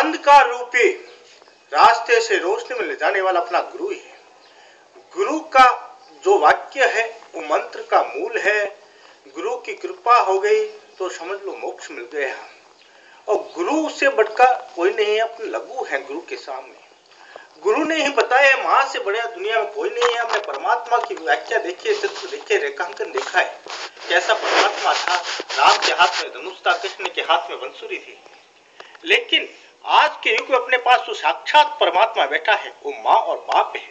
अंधकार रूपी रास्ते से रोशनी में ले जाने वाला अपना गुरु ही है। गुरु का जो वाक्य है वो मंत्र का मूल है। गुरु की कृपा हो गई तो समझ लो मोक्ष मिल गया। और गुरु से बढ़कर कोई नहीं है, अपने लघु है गुरु के सामने। गुरु ने ही बताया, मां से बढ़िया दुनिया में कोई नहीं है। हमने परमात्मा की व्याख्या देखी है, तत्व देखे, रेखांकन देखा है, कैसा परमात्मा था। राम के हाथ में धनुष था, कृष्ण के हाथ में बंसुरी थी। लेकिन आज के युग में अपने पास जो साक्षात परमात्मा बैठा है वो माँ और बाप है।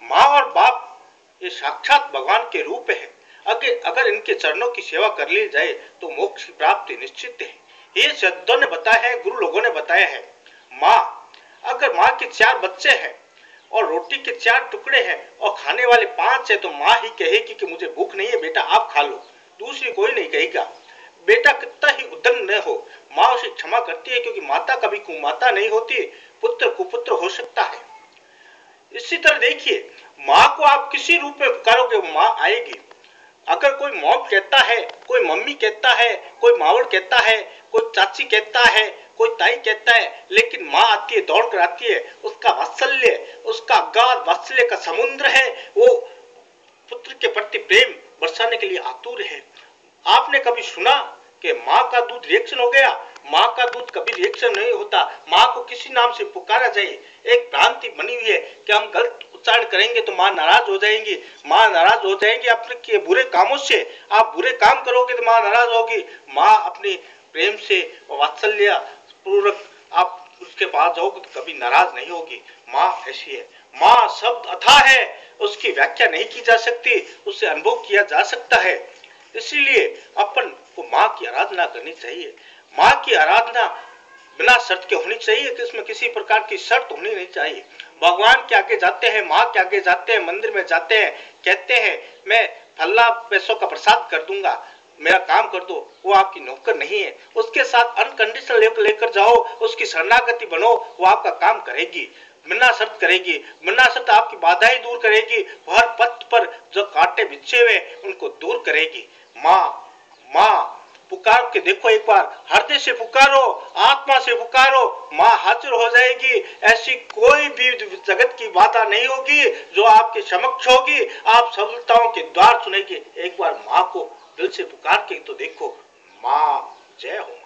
माँ और बाप ये साक्षात भगवान के रूप है। अगर इनके चरणों की सेवा कर ली जाए तो मोक्ष की प्राप्ति निश्चित है। ये शब्दों ने बताया है, गुरु लोगों ने बताया है। माँ, अगर माँ के 4 बच्चे हैं और रोटी के 4 टुकड़े हैं और खाने वाले 5 है तो माँ ही कहेगी कि मुझे भूख नहीं है बेटा, आप खा लो। दूसरी कोई नहीं कहेगा। बेटा कितना ही उद्दंड न हो, माँ उसे क्षमा करती है, क्योंकि माता कभी कुमाता नहीं होती, पुत्र कुपुत्र हो सकता है। इसी तरह देखिए, माँ को आप किसी रूप में पुकारोगे वो माँ आएगी। अगर कोई मॉम कहता है, कोई मम्मी कहता है, कोई मावड़ कहता है, कोई चाची कहता है, कोई ताई कहता है, लेकिन माँ आती है, दौड़ कर आती है। उसका वात्सल्य, उसका अगाध वात्सल्य का समुद्र है। वो पुत्र के प्रति प्रेम बरसाने के लिए आतुर है। आपने कभी सुना कि माँ का दूध रिएक्शन हो गया? माँ का दूध कभी रिएक्शन नहीं होता। माँ को किसी नाम से पुकारा जाए, एक भ्रांति बनी हुई है कि हम गलत उच्चारण करेंगे तो माँ नाराज हो जाएंगी। माँ नाराज हो जाएंगी अपने बुरे कामों से। आप बुरे काम करोगे तो माँ नाराज होगी। माँ अपनी प्रेम से वात्सल्य पूर्वक आप उसके पास जाओगे तो कभी नाराज नहीं होगी। माँ ऐसी है। माँ शब्द अथाह है, उसकी व्याख्या नहीं की जा सकती, उससे अनुभव किया जा सकता है। इसीलिए अपन को माँ की आराधना करनी चाहिए। माँ की आराधना बिना शर्त के होनी चाहिए, कि इसमें किसी प्रकार की शर्त होनी नहीं चाहिए। भगवान के आगे जाते हैं, माँ के आगे जाते हैं, मंदिर में जाते हैं, कहते हैं मैं फल्ला पैसों का प्रसाद कर दूंगा, मेरा काम कर दो। वो आपकी नौकर नहीं है। उसके साथ अनकंडीशनल लेकर जाओ, उसकी शरणागति बनो, वो आपका काम करेगी, बिना शर्त करेगी, बिना शर्त आपकी बाधाएं दूर करेगी। हर पथ पर जो कांटे बिछे हुए उनको दूर करेगी। माँ, माँ पुकार के देखो एक बार, हृदय से पुकारो, आत्मा से पुकारो, माँ हाजिर हो जाएगी। ऐसी कोई भी जगत की बाधा नहीं होगी जो आपके समक्ष होगी। आप सफलताओं के द्वार सुनेंगे। एक बार माँ को दिल से पुकार के तो देखो। माँ जय हो।